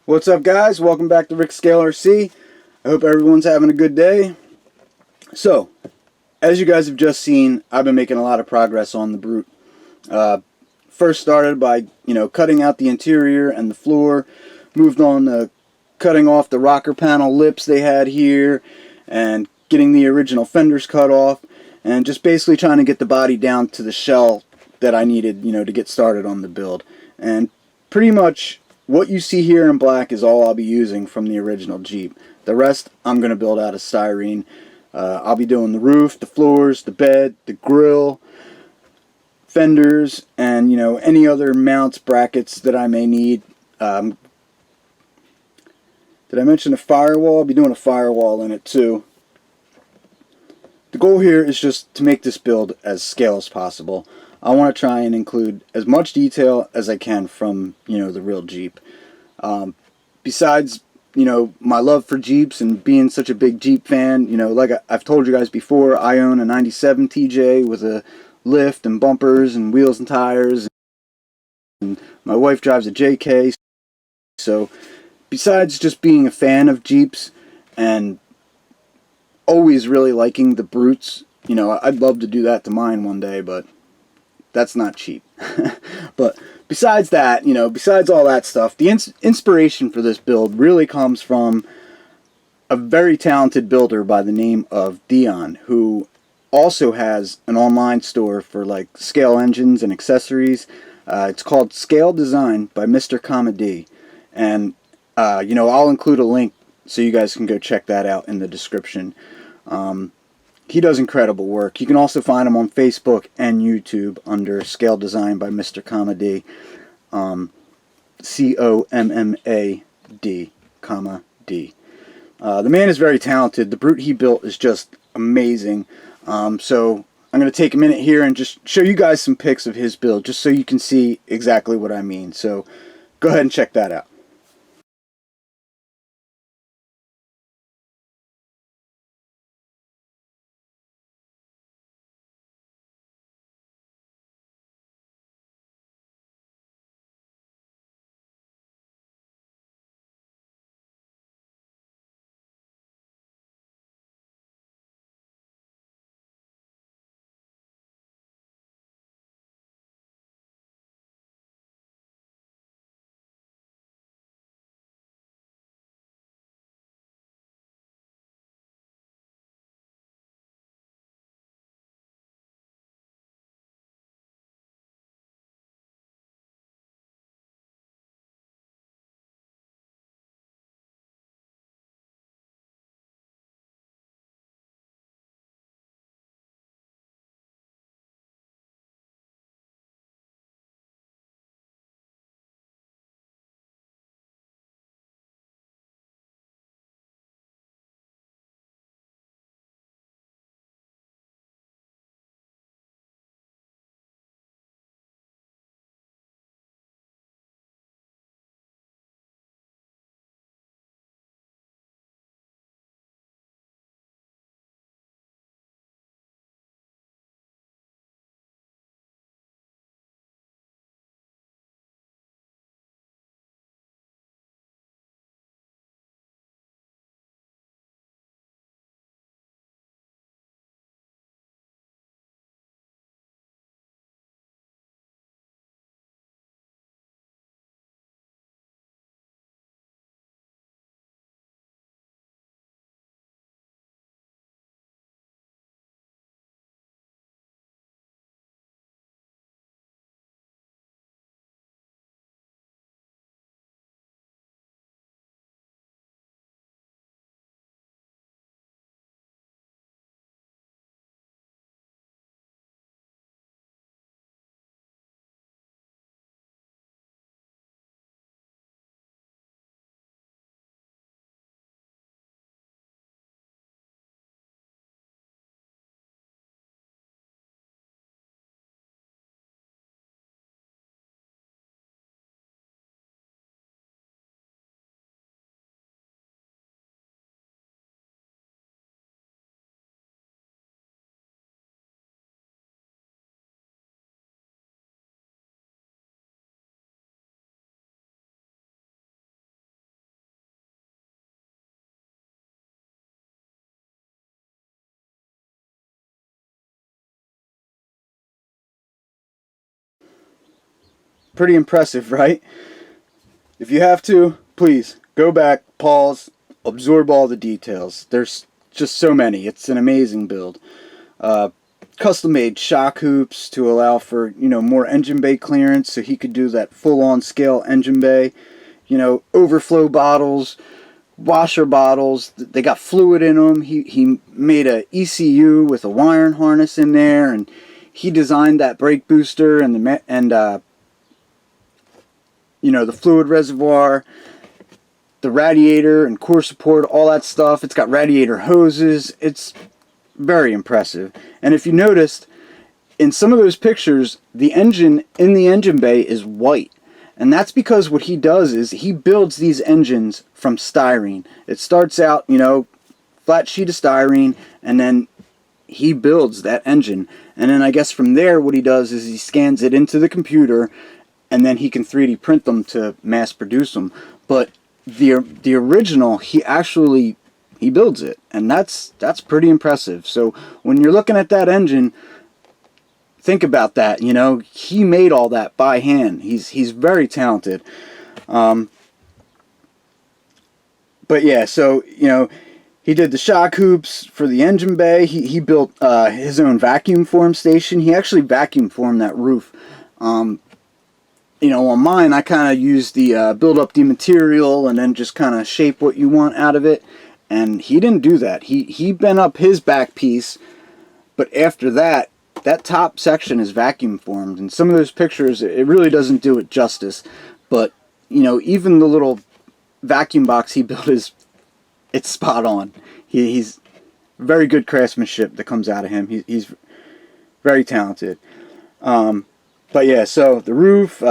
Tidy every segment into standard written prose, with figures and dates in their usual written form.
What's up, guys? Welcome back to Rick Scale RC. I hope everyone's having a good day. So, as you guys have just seen, I've been making a lot of progress on the Brute. First started by, cutting out the interior and the floor, moved on to cutting off the rocker panel lips they had here, and getting the original fenders cut off, and just basically trying to get the body down to the shell that I needed, to get started on the build. And pretty much what you see here in black is all I'll be using from the original Jeep. The rest I'm going to build out of styrene. I'll be doing the roof, the floors, the bed, the grill, fenders, and any other mounts, brackets that I may need. Did I mention a firewall? I'll be doing a firewall in it too. The goal here is just to make this build as scale as possible. I want to try and include as much detail as I can from the real Jeep. Besides my love for Jeeps and being such a big Jeep fan, like I've told you guys before, I own a 97 TJ with a lift and bumpers and wheels and tires, and my wife drives a JK. So besides just being a fan of Jeeps and always really liking the Brutes, I'd love to do that to mine one day, but that's not cheap. But besides that, besides all that stuff, the inspiration for this build really comes from a very talented builder by the name of Dion, who also has an online store for like scale engines and accessories. It's called Scale Design by MRCommaD, and I'll include a link so you guys can go check that out in the description. He does incredible work. You can also find him on Facebook and YouTube under Scale Design by MRCommaD. COMMAD, comma D. The man is very talented. The Brute he built is just amazing. So I'm going to take a minute here and just show you guys some pics of his build, just so you can see exactly what I mean. So go ahead and check that out. pretty impressive, right? If you have to, please go back, pause, absorb all the details. There's just so many. It's an amazing build. Custom-made shock hoops to allow for, more engine bay clearance, so he could do that full-on scale engine bay. Overflow bottles, washer bottles. They got fluid in them. He made a ECU with a wiring harness in there, and he designed that brake booster and the fluid reservoir, the radiator and core support, all that stuff. It's got radiator hoses. It's very impressive. And if you noticed, in some of those pictures, the engine in the engine bay is white. And that's because what he does is he builds these engines from styrene. It starts out, flat sheet of styrene, and then he builds that engine. And then I guess from there what he does is he scans it into the computer, and then he can 3D print them to mass produce them. But the original, he builds it, and that's pretty impressive. So when you're looking at that engine, think about that. He made all that by hand. He's very talented. But yeah, so he did the shock hoops for the engine bay. He built his own vacuum form station. He actually vacuum formed that roof. On mine, I kind of used the build up the material and then just kind of shape what you want out of it. And he didn't do that. He bent up his back piece, but after that top section is vacuum formed. And some of those pictures, it really doesn't do it justice. But even the little vacuum box he built it's spot on. He's very good craftsmanship that comes out of him. He's very talented. But yeah, so the roof,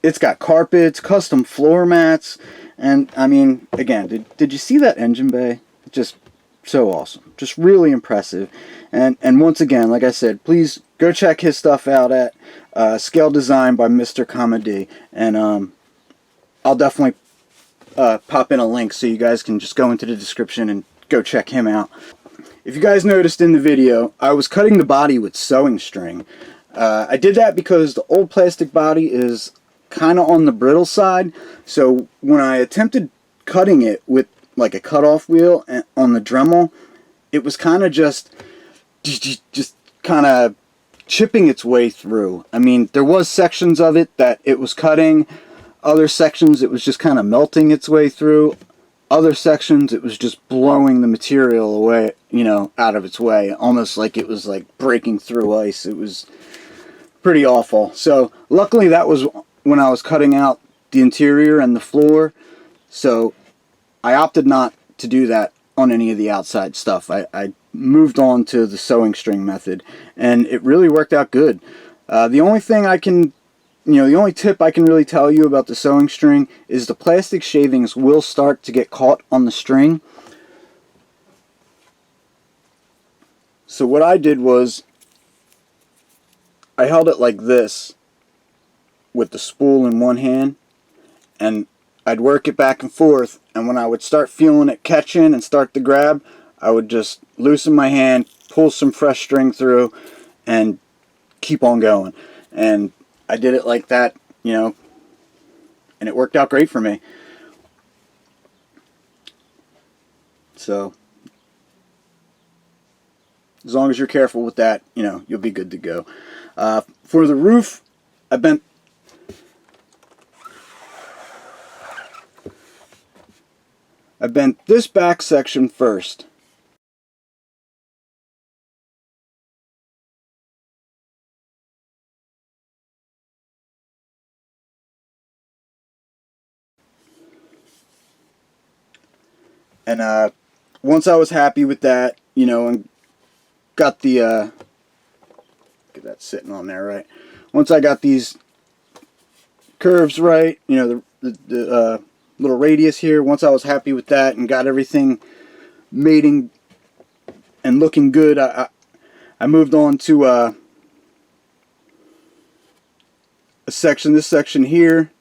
it's got carpets, custom floor mats, and I mean, again, did you see that engine bay? Just so awesome, just really impressive. And once again, like I said, please go check his stuff out at Scale Design by MRCommaD, and I'll definitely pop in a link so you guys can just go into the description and go check him out. If you guys noticed in the video, I was cutting the body with sewing string. I did that because the old plastic body is kind of on the brittle side, so when I attempted cutting it with like a cutoff wheel on the Dremel, it was kind of just kind of chipping its way through. I mean, there was sections of it that it was cutting, other sections it was just kind of melting its way through, other sections it was just blowing the material away, out of its way, almost like it was like breaking through ice. It was pretty awful. So luckily that was when I was cutting out the interior and the floor, so I opted not to do that on any of the outside stuff. I moved on to the sewing string method, and it really worked out good. The only thing the only tip I can really tell you about the sewing string is the plastic shavings will start to get caught on the string. So what I did was I held it like this with the spool in one hand, and I'd work it back and forth, and when I would start feeling it catching and start to grab, I would just loosen my hand, pull some fresh string through, and keep on going. And I did it like that, and it worked out great for me. So as long as you're careful with that, you'll be good to go. For the roof, I bent this back section first. And once I was happy with that, and got the get that sitting on there right. Once I got these curves right, the little radius here, once I was happy with that and got everything mating and looking good, I moved on to a section, this section here.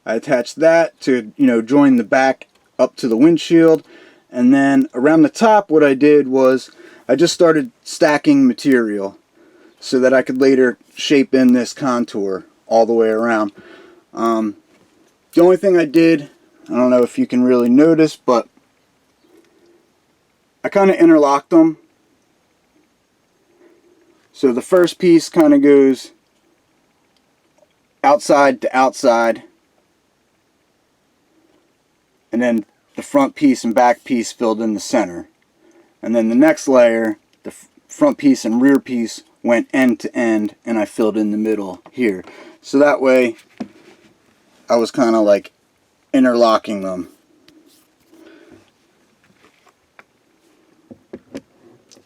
I attached that to, join the back up to the windshield. And then around the top, what I did was I just started stacking material so that I could later shape in this contour all the way around. The only thing I did, I don't know if you can really notice, but I kind of interlocked them. So the first piece kind of goes outside to outside, and then the front piece and back piece filled in the center. And then the next layer, the front piece and rear piece went end to end, and I filled in the middle here. So that way I was kind of like interlocking them.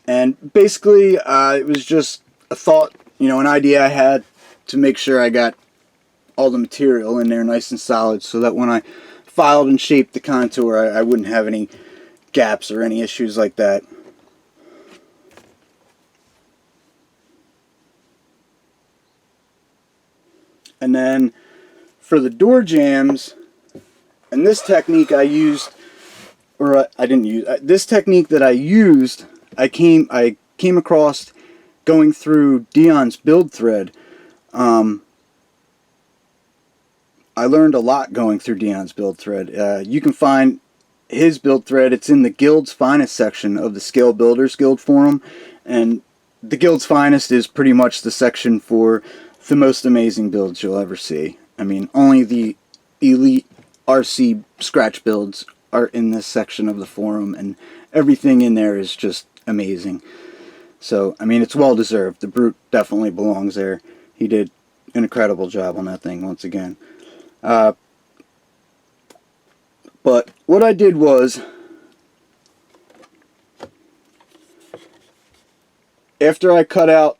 And basically it was just a thought, you know, an idea I had to make sure I got all the material in there nice and solid, so that when I filed and shaped the contour, I wouldn't have any gaps or any issues like that. And then for the door jambs, and this technique I used, or I didn't use, this technique that I used, I came across going through Dion's build thread. I learned a lot going through Dion's build thread. You can find his build thread. It's in the Guild's Finest section of the Scale Builders Guild forum, and the Guild's Finest is pretty much the section for the most amazing builds you'll ever see. I mean, only the elite RC scratch builds are in this section of the forum, and everything in there is just amazing. So, I mean, it's well deserved. The Brute definitely belongs there. He did an incredible job on that thing once again. But what I did was, after I cut out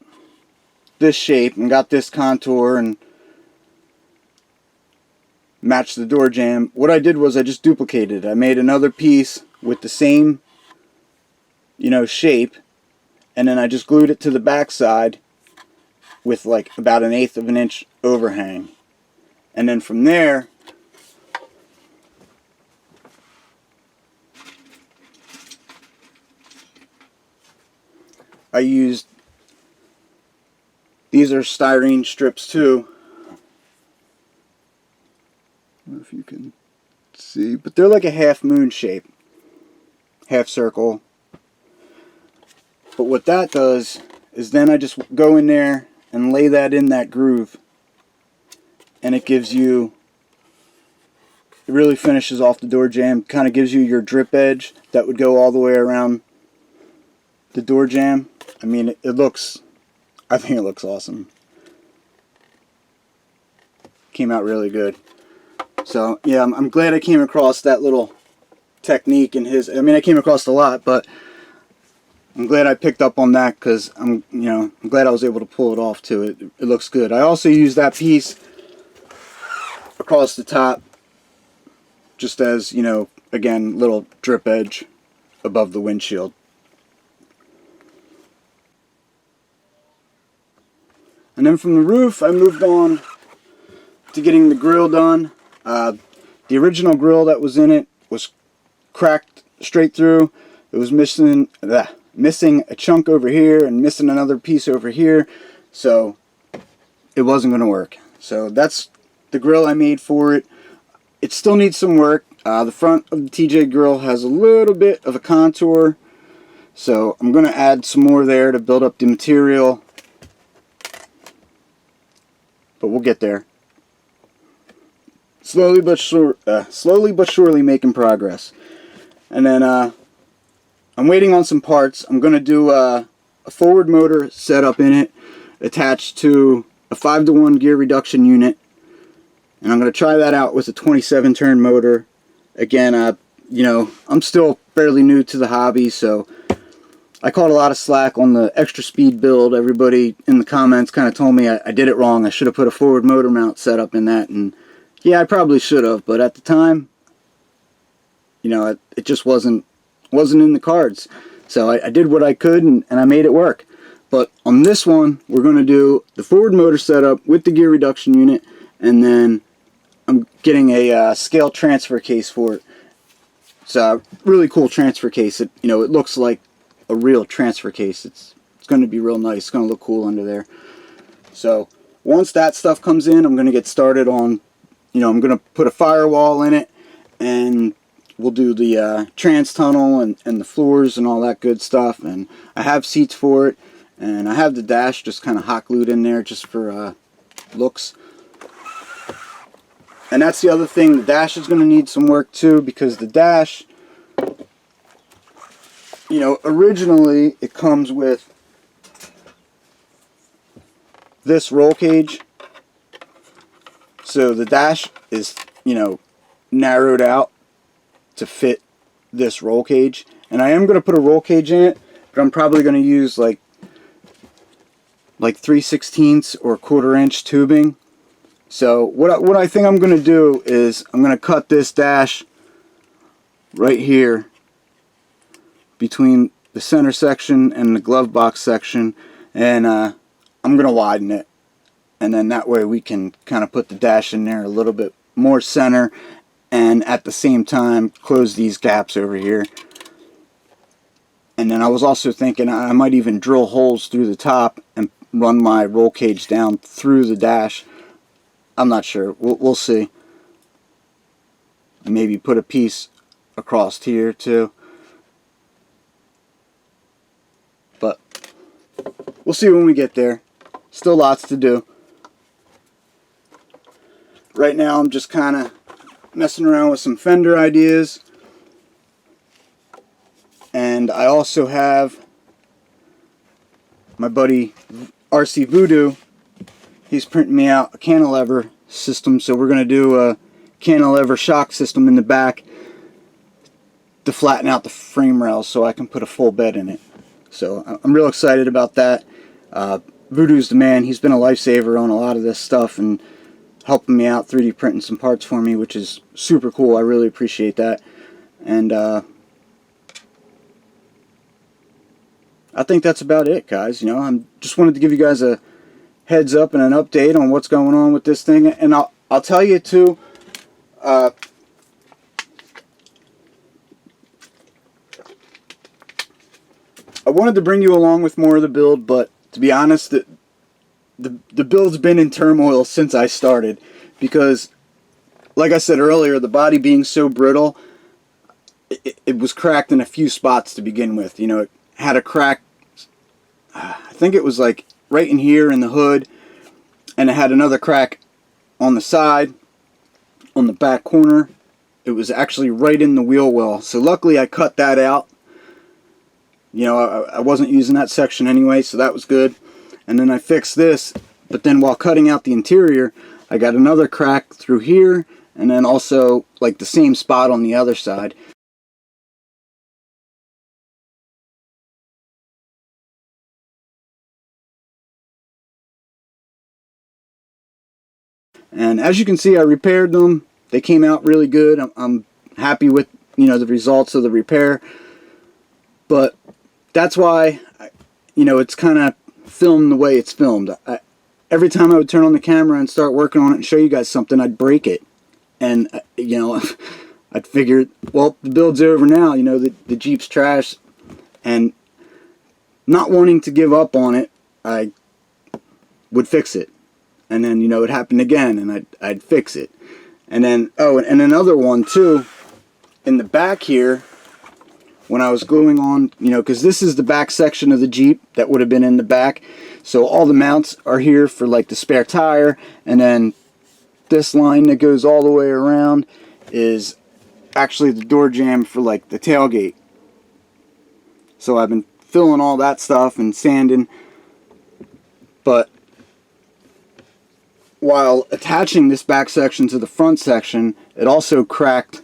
this shape and got this contour and matched the door jamb, what I did was I just duplicated it. I made another piece with the same, you know, shape, and then I just glued it to the back side with like about 1/8 of an inch overhang. And then from there, I used, these are styrene strips too. I don't know if you can see, but they're like a half moon shape, half circle. But what that does is then I just go in there and lay that in that groove, and it gives you, it really finishes off the door jamb, kind of gives you your drip edge that would go all the way around the door jamb. I mean, it looks, I think it looks awesome. Came out really good. So yeah, I'm glad I came across that little technique in his. I mean, I came across a lot, but I'm glad I picked up on that, because I'm glad I was able to pull it off too. It looks good. I also used that piece across the top, just as, you know, again, little drip edge above the windshield. And then from the roof, I moved on to getting the grill done. The original grill that was in it was cracked straight through. It was missing a chunk over here and missing another piece over here, so it wasn't going to work. So that's the grill I made for it. It still needs some work. The front of the TJ grill has a little bit of a contour, so I'm going to add some more there to build up the material, but we'll get there. Slowly but surely making progress. And then I'm waiting on some parts. I'm going to do a forward motor setup in it, attached to a 5-to-1 gear reduction unit, and I'm going to try that out with a 27 turn motor. Again, you know, I'm still fairly new to the hobby, so I caught a lot of slack on the extra speed build. Everybody in the comments kind of told me I did it wrong. I should have put a forward motor mount setup in that, and yeah, I probably should have, but at the time, you know, it just wasn't in the cards. So I did what I could, and I made it work. But on this one, we're going to do the forward motor setup with the gear reduction unit, and then I'm getting a scale transfer case for it. It's a really cool transfer case. It looks like a real transfer case. It's going to be real nice. It's going to look cool under there. So once that stuff comes in, I'm going to get started on, I'm going to put a firewall in it, and we'll do the trans tunnel and the floors and all that good stuff. And I have seats for it, and I have the dash just kind of hot glued in there just for looks. And that's the other thing, the dash is going to need some work too, because the dash, originally it comes with this roll cage. So the dash is, narrowed out to fit this roll cage. And I am going to put a roll cage in it, but I'm probably going to use like 3/16 or 1/4 inch tubing. So what I think I'm going to do is I'm going to cut this dash right here between the center section and the glove box section, and I'm going to widen it, and then that way we can kind of put the dash in there a little bit more center, and at the same time close these gaps over here. And then I was also thinking I might even drill holes through the top and run my roll cage down through the dash. I'm not sure. We'll see. Maybe put a piece across here too. But we'll see when we get there. Still lots to do. Right now I'm just kind of messing around with some fender ideas. And I also have my buddy RC Voodoo. He's printing me out a cantilever system, so we're going to do a cantilever shock system in the back to flatten out the frame rails so I can put a full bed in it. So I'm real excited about that. Voodoo's the man. He's been a lifesaver on a lot of this stuff and helping me out 3D printing some parts for me, which is super cool. I really appreciate that. And I think that's about it, guys. I just wanted to give you guys a heads up and an update on what's going on with this thing. And I'll tell you too, I wanted to bring you along with more of the build, but to be honest, the build's been in turmoil since I started, because like I said earlier, the body being so brittle, it was cracked in a few spots to begin with. It had a crack, I think it was like right in here in the hood, and it had another crack on the side, on the back corner. It was actually right in the wheel well. So luckily I cut that out. I wasn't using that section anyway, so that was good. And then I fixed this, but then while cutting out the interior, I got another crack through here, and then also like the same spot on the other side. And as you can see, I repaired them. They came out really good. I'm happy with the results of the repair. But that's why it's kind of filmed the way it's filmed. Every time I would turn on the camera and start working on it and show you guys something, I'd break it. And I'd figure, well, the build's over now. The Jeep's trash, and not wanting to give up on it, I would fix it. And then, it happened again, and I'd fix it. And then, and another one, too, in the back here, when I was gluing on, because this is the back section of the Jeep that would have been in the back. So all the mounts are here for, like, the spare tire. And then this line that goes all the way around is actually the door jamb for, like, the tailgate. So I've been filling all that stuff and sanding. But while attaching this back section to the front section, it also cracked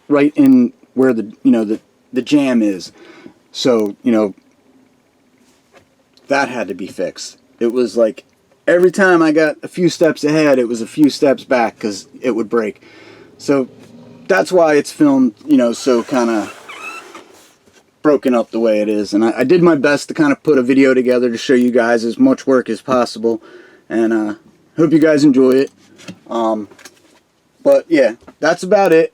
right in where the jam is. So that had to be fixed. It was like every time I got a few steps ahead, it was a few steps back because it would break. So that's why it's filmed so kind of broken up the way it is. And I did my best to kind of put a video together to show you guys as much work as possible, and hope you guys enjoy it. But yeah, that's about it.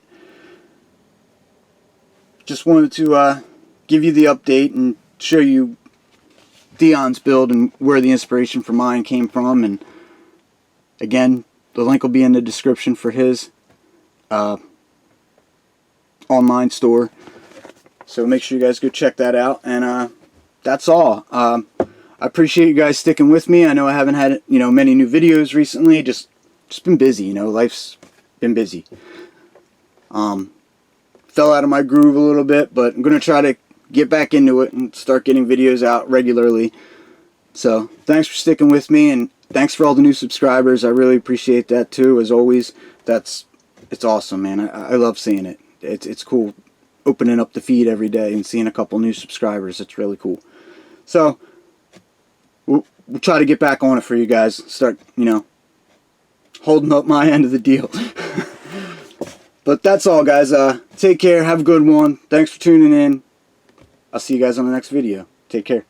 just wanted to give you the update and show you Dion's build and where the inspiration for mine came from. And again, the link will be in the description for his online store, so make sure you guys go check that out. And that's all. I appreciate you guys sticking with me. I know I haven't had many new videos recently. Just been busy. Life's been busy. Fell out of my groove a little bit, but I'm gonna try to get back into it and start getting videos out regularly. So thanks for sticking with me, and thanks for all the new subscribers. I really appreciate that too, as always. It's awesome, man. I love seeing it. It's cool opening up the feed every day and seeing a couple new subscribers. It's really cool. So we'll try to get back on it for you guys. Start, holding up my end of the deal. But that's all, guys. Take care. Have a good one. Thanks for tuning in. I'll see you guys on the next video. Take care.